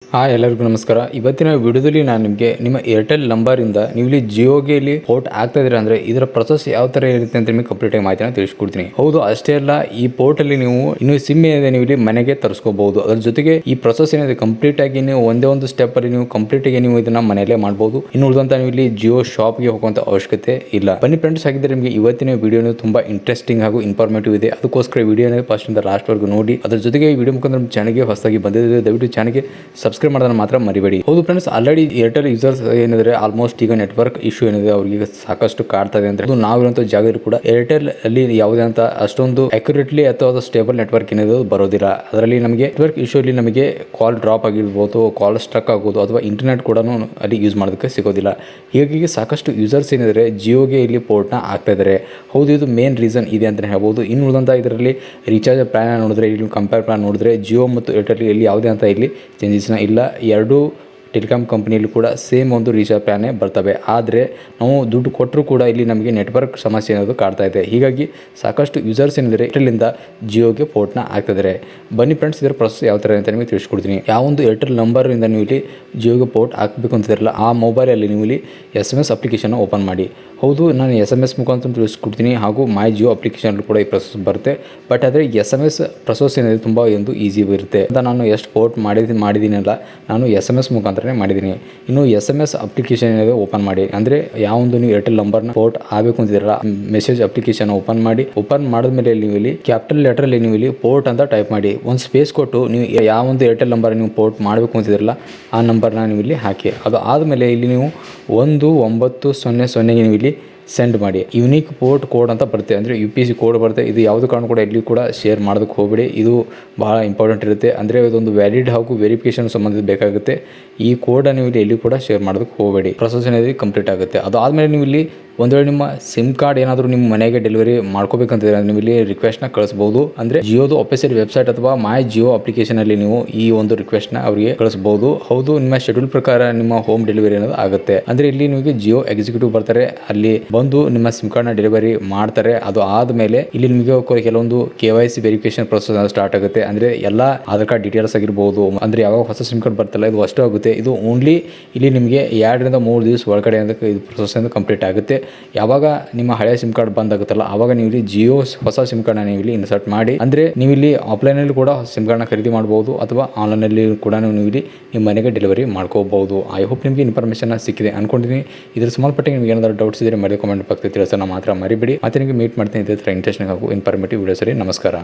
ಎಲ್ಲರಿಗೂ ನಮಸ್ಕಾರ. ಇವತ್ತಿನ ವಿಡಿಯೋದಲ್ಲಿ ನಾನು ನಿಮಗೆ ನಿಮ್ಮ ಏರ್ಟೆಲ್ ನಂಬರಿಂದ ನೀವು ಇಲ್ಲಿ ಜಿಯೋಗೆ ಇಲ್ಲಿ ಪೋರ್ಟ್ ಆಗ್ತಾ ಇದ್ದೀರಾ ಅಂದರೆ ಇದರ ಪ್ರೊಸೆಸ್ ಯಾವ ಥರ ಇರುತ್ತೆ ಅಂತ ನಿಮಗೆ ಕಂಪ್ಲೀಟ್ ಆಗಿ ಮಾಹಿತಿನ ತಿಳಿಸ್ಕೊಡ್ತೀನಿ. ಹೌದು, ಅಷ್ಟೇ ಅಲ್ಲ, ಈ ಪೋರ್ಟ್ ಅಲ್ಲಿ ನೀವು ಇನ್ನು ಸಿಮ್ ಏನಿದೆ ನೀವು ಇಲ್ಲಿ ಮನೆಗೆ ತರಿಸ್ಕೋಬಹುದು. ಅದ್ರ ಜೊತೆಗೆ ಈ ಪ್ರೊಸೆಸ್ ಏನಿದೆ ಕಂಪ್ಲೀಟ್ ಆಗಿ ನೀವು ಒಂದೇ ಒಂದು ಸ್ಟೆಪ್ ಅಲ್ಲಿ ನೀವು ಕಂಪ್ಲೀಟ್ ಆಗಿ ನೀವು ಇದನ್ನ ಮನೆಯಲ್ಲೇ ಮಾಡಬಹುದು. ಇನ್ನು ಉಳಿದಂತ ನೀವು ಇಲ್ಲಿ ಜಿಯೋ ಶಾಪ್ಗೆ ಹೋಗುವಂತ ಅವಶ್ಯಕತೆ ಇಲ್ಲ. ಬನ್ನಿ ಫ್ರೆಂಡ್ಸ್, ಆಗಿದ್ರೆ ನಿಮಗೆ ಇವತ್ತಿನ ವಿಡಿಯೋ ತುಂಬಾ ಇಂಟ್ರೆಸ್ಟಿಂಗ್ ಹಾಗೂ ಇನ್ಫಾರ್ಮೇಟಿವ್ ಇದೆ. ಅದಕ್ಕೋಸ್ಕರ ವಿಡಿಯೋನ ಫಸ್ಟ್ ಇಂದ ಲಾಸ್ಟ್ ವರೆಗೂ ನೋಡಿ. ಅದ್ರ ಜೊತೆಗೆ ಈ ವಿಡಿಯೋ ಮುಖಾಂತರ ನಮ್ಮ ಚಾನಲ್ಗೆ ಹೊಸದಾಗಿ ಬಂದಿದೆ, ದಯವಿಟ್ಟು ಚಾನಲ್ಗೆ ಸಬ್ಸ್ಕ್ರೈಬ್ ಮಾಡೋದನ್ನ ಮಾತ್ರ ಮರಿಬೇಡಿ. ಹೌದು ಫ್ರೆಂಡ್ಸ್, ಆಲ್ರೆಡಿ ಏರ್ಟೆಲ್ ಯೂಸರ್ಸ್ ಏನಿದ್ರೆ ಆಲ್ಮೋಸ್ಟ್ ಈಗ ನೆಟ್ವರ್ಕ್ ಇಶ್ಯೂ ಏನಿದೆ ಅವ್ರಿಗೆ ಸಾಕಷ್ಟು ಕಾಡ್ತಾ ಇದೆ ಅಂತ ನಾವಿರುವಂತ ಜಾಗದಲ್ಲಿ ಕೂಡ ಏರ್ಟೆಲ್ ಅಲ್ಲಿ ಯಾವುದೇ ಅಂತ ಅಷ್ಟೊಂದು ಅಕ್ಯುರೇಟ್ಲಿ ಅಥವಾ ಸ್ಟೇಬಲ್ ನೆಟ್ವರ್ಕ್ ಏನಿದೆ ಬರೋದಿಲ್ಲ. ಅದರಲ್ಲಿ ನಮಗೆ ನೆಟ್ವರ್ಕ್ ಇಶ್ಯೂ ಅಲ್ಲಿ ನಮಗೆ ಕಾಲ್ ಡ್ರಾಪ್ ಆಗಿರ್ಬೋದು, ಕಾಲ್ ಸ್ಟ್ರಕ್ ಆಗೋದು ಅಥವಾ ಇಂಟರ್ನೆಟ್ ಕೂಡ ಅಲ್ಲಿ ಯೂಸ್ ಮಾಡೋದಕ್ಕೆ ಸಿಗೋದಿಲ್ಲ. ಹೀಗಾಗಿ ಸಾಕಷ್ಟು ಯೂಸರ್ಸ್ ಏನಿದ್ರೆ ಜಿಯೋಗೆ ಇಲ್ಲಿ ಪೋರ್ಟ್ನ ಆಗ್ತಾ ಇದ್ದಾರೆ. ಹೌದು, ಇದು ಮೇನ್ ರೀಸನ್ ಇದೆ ಅಂತ ಹೇಳ್ಬೋದು. ಇನ್ನು ಉಳಿದಂತ ಇದರಲ್ಲಿ ರೀಚಾರ್ಜ್ ಪ್ಲಾನ್ ನೋಡಿದ್ರೆ, ಇಲ್ಲಿ ಕಂಪೇರ್ ಪ್ಲಾನ್ ನೋಡಿದ್ರೆ ಜಿಯೋ ಮತ್ತು ಏರ್ಟೆಲ್ ಇಲ್ಲಿ ಯಾವುದೇ ಅಂತ ಇಲ್ಲಿ ಚೇಂಜಸ್ನ ಇಲ್ಲ. ಎರಡೂ ಟೆಲಿಕಾಂ ಕಂಪನಿಯಲ್ಲಿ ಕೂಡ ಸೇಮ್ ಒಂದು ರೀಚಾರ್ಜ್ ಪ್ಲಾನೇ ಬರ್ತವೆ. ಆದರೆ ನಾವು ದುಡ್ಡು ಕೊಟ್ಟರು ಕೂಡ ಇಲ್ಲಿ ನಮಗೆ ನೆಟ್ವರ್ಕ್ ಸಮಸ್ಯೆ ಅನ್ನೋದು ಕಾಡ್ತಾ ಇದೆ. ಹೀಗಾಗಿ ಸಾಕಷ್ಟು ಯೂಸರ್ಸ್ ಏನಿದ್ದಾರೆ ಏರ್ಟೆಲಿಂದ ಜಿಯೋಗೆ ಪೋರ್ಟ್ನ ಆಗ್ತಿದ್ದಾರೆ. ಬನ್ನಿ ಫ್ರೆಂಡ್ಸ್, ಇದರ ಪ್ರೊಸೆಸ್ ಯಾವ ಥರ ಅಂತ ನಿಮಗೆ ತಿಳಿಸ್ಕೊಡ್ತೀನಿ. ಯಾವೊಂದು ಏರ್ಟೆಲ್ ನಂಬರಿಂದ ನೀವು ಇಲ್ಲಿ ಜಿಯೋಗೆ ಪೋರ್ಟ್ ಹಾಕಬೇಕು ಅಂತಿರಲ್ಲ, ಆ ಮೊಬೈಲಲ್ಲಿ ನೀವು ಇಲ್ಲಿ SMS ಅಪ್ಲಿಕೇಶನ್ ಓಪನ್ ಮಾಡಿ. ಹೌದು, ನಾನು SMS ಮುಖಾಂತರ ತಿಳಿಸ್ಕೊಡ್ತೀನಿ ಹಾಗೂ ಮೈ ಜಿಯೋ ಅಪ್ಲಿಕೇಶನ್ ಕೂಡ ಈ ಪ್ರೊಸೆಸ್ ಬರುತ್ತೆ. ಬಟ್ ಆದರೆ SMS ಪ್ರೊಸೆಸ್ ಏನಿದೆ ತುಂಬ ಒಂದು ಈಸಿ ಇರುತ್ತೆ ಅಂತ ನಾನು ಎಷ್ಟು ಪೋರ್ಟ್ ಮಾಡಿದ್ದೀನಲ್ಲ, ನಾನು SMS ಮುಖಾಂತರನೇ ಮಾಡಿದ್ದೀನಿ. ಇನ್ನು SMS ಅಪ್ಲಿಕೇಶನ್ ಏನಿದೆ ಓಪನ್ ಮಾಡಿ. ಅಂದರೆ ಯಾವೊಂದು ನೀವು ಏರ್ಟೆಲ್ ನಂಬರ್ನ ಪೋರ್ಟ್ ಆಗಬೇಕು ಅಂತಿದ್ದೀರಲ್ಲ, ಮೆಸೇಜ್ ಅಪ್ಲಿಕೇಶನ್ ಓಪನ್ ಮಾಡಿ. ಓಪನ್ ಮಾಡಿದ್ಮೇಲೆ ನೀವು ಇಲ್ಲಿ ಕ್ಯಾಪಿಟಲ್ ಲೆಟರಲ್ಲಿ ನೀವು ಇಲ್ಲಿ ಪೋರ್ಟ್ ಅಂತ ಟೈಪ್ ಮಾಡಿ. ಒಂದು ಸ್ಪೇಸ್ ಕೊಟ್ಟು ನೀವು ಯಾವೊಂದು ಏರ್ಟೆಲ್ ನಂಬರ್ ನೀವು ಪೋರ್ಟ್ ಮಾಡಬೇಕು ಅಂತಿದ್ದೀರಲ್ಲ ಆ ನಂಬರ್ನ ನೀವು ಇಲ್ಲಿ ಹಾಕಿ. ಅದು ಆದಮೇಲೆ ಇಲ್ಲಿ ನೀವು 1900 ನೀವು ಇಲ್ಲಿ ಸೆಂಡ್ ಮಾಡಿ. ಯುನೀಕ್ ಪೋರ್ಟ್ ಕೋಡ್ ಅಂತ ಬರುತ್ತೆ, ಅಂದರೆ UPC ಕೋಡ್ ಬರುತ್ತೆ. ಇದು ಯಾವುದು ಕಾರಣ ಕೂಡ ಎಲ್ಲಿ ಕೂಡ ಶೇರ್ ಮಾಡೋದಕ್ಕೆ ಹೋಗಬೇಡಿ. ಇದು ಬಹಳ ಇಂಪಾರ್ಟೆಂಟ್ ಇರುತ್ತೆ. ಅಂದರೆ ಇದೊಂದು ವ್ಯಾಲಿಡ್ ಹಾಗೂ ವೆರಿಫಿಕೇಶನ್ ಸಂಬಂಧಿತ ಬೇಕಾಗುತ್ತೆ. ಈ ಕೋಡನ್ನು ನೀವು ಇಲ್ಲಿ ಎಲ್ಲಿ ಕೂಡ ಶೇರ್ ಮಾಡೋದಕ್ಕೆ ಹೋಗಬೇಡಿ. ಪ್ರೊಸೆಸ್ ಏನಿದೆ ಕಂಪ್ಲೀಟ್ ಆಗುತ್ತೆ. ಅದು ಆದಮೇಲೆ ನೀವು ಇಲ್ಲಿ ಒಂದು ವೇಳೆ ನಿಮ್ಮ ಸಿಮ್ ಕಾರ್ಡ್ ಏನಾದರೂ ನಿಮ್ಮ ಮನೆಗೆ ಡೆಲಿವರಿ ಮಾಡ್ಕೋಬೇಕಂತಿದ್ರೆ ನೀವು ಇಲ್ಲಿ ರಿಕ್ವೆಸ್ಟ್ನ ಕಳಿಸ್ಬೋದು. ಅಂದರೆ ಜಿಯೋದು ಆಫೀಸಿಯಲ್ ವೆಬ್ಸೈಟ್ ಅಥವಾ ಮೈ ಜಿಯೋ ಅಪ್ಲಿಕೇಶನಲ್ಲಿ ನೀವು ಈ ಒಂದು ರಿಕ್ವೆಸ್ಟ್ನ ಅವರಿಗೆ ಕಳಿಸ್ಬೋದು. ಹೌದು, ನಿಮ್ಮ ಶೆಡ್ಯೂಲ್ ಪ್ರಕಾರ ನಿಮ್ಮ ಹೋಮ್ ಡೆಲಿವರಿ ಅನ್ನೋದು ಆಗುತ್ತೆ. ಅಂದರೆ ಇಲ್ಲಿ ನಿಮಗೆ ಜಿಯೋ ಎಕ್ಸಿಕ್ಯೂಟಿವ್ ಬರ್ತಾರೆ, ಅಲ್ಲಿ ಬಂದು ನಿಮ್ಮ ಸಿಮ್ ಕಾರ್ಡ್ನ ಡೆಲಿವರಿ ಮಾಡ್ತಾರೆ. ಅದು ಆದಮೇಲೆ ಇಲ್ಲಿ ನಿಮಗೆ ಕೆಲವೊಂದು KYC ವೆರಿಫಿಕೇಶನ್ ಪ್ರೊಸೆಸ್ ಸ್ಟಾರ್ಟ್ ಆಗುತ್ತೆ. ಅಂದರೆ ಎಲ್ಲ ಆಧಾರ್ ಕಾರ್ಡ್ ಡೀಟೇಲ್ಸ್ ಆಗಿರ್ಬೋದು, ಅಂದರೆ ಯಾವಾಗ ಹೊಸ ಸಿಮ್ ಕಾರ್ಡ್ ಬರ್ತಲ್ಲ ಇದು ಅಷ್ಟು ಆಗುತ್ತೆ. ಇದು ಓನ್ಲಿ ಇಲ್ಲಿ ನಿಮಗೆ 2 ರಿಂದ 3 ದಿವಸ ಒಳಗಡೆ ಇದು ಪ್ರೊಸೆಸ್ ಕಂಪ್ಲೀಟ್ ಆಗುತ್ತೆ. ಯಾವಾಗ ನಿಮ್ಮ ಹಳೆಯ ಸಿಮ್ ಕಾರ್ಡ್ ಬಂದಾಗುತ್ತಲ್ಲ ಆವಾಗ ನೀವು ಇಲ್ಲಿ ಜಿಯೋ ಹೊಸ ಸಿಮ್ ಕಾರ್ಡ್ನ ನೀವು ಇಲ್ಲಿ ಇನ್ಸರ್ಟ್ ಮಾಡಿ. ಅಂದರೆ ನೀವು ಇಲ್ಲಿ ಆಫ್ಲೈನಲ್ಲಿ ಕೂಡ ಸಿಮ್ ಕಾರ್ಡ್ನ ಖರೀದಿ ಮಾಡಬಹುದು ಅಥವಾ ಆನ್ಲೈನಲ್ಲಿ ಕೂಡ ನೀವು ಇಲ್ಲಿ ನಿಮ್ಮ ಮನೆಗೆ ಡೆಲಿವರಿ ಮಾಡ್ಕೋಬಹುದು. ಐ ಹೋಪ್ ನಿಮಗೆ ಇನ್ಫಾರ್ಮೇಷನ್ ಸಿಕ್ಕಿದೆ ಅನ್ಕೊಂಡಿದ್ದೀನಿ. ಇದ್ರ ಸಂಬಂಧಪಟ್ಟ ನಿಮಗೆ ಏನಾದರೂ ಡೌಟ್ಸ್ ಇದ್ದರೆ ಮಾಡಿ ಕಾಮೆಂಟ್ ಪಕ್ಕದಲ್ಲಿ ತಿಳಿಸೋಣ ಮಾತ್ರ ಮರಿಬೇಡಿ. ಮತ್ತೆ ನಿಮಗೆ ಮೀಟ್ ಮಾಡ್ತೀನಿ ಇದೇ ಥರ ಇಂಟ್ರೆಸ್ಟಿಂಗ್ ಹಾಗೂ ಇನ್ಫಾರ್ಮೇಟಿವ್ ವಿಡಿಯೋಸಲ್ಲಿ. ನಮಸ್ಕಾರ.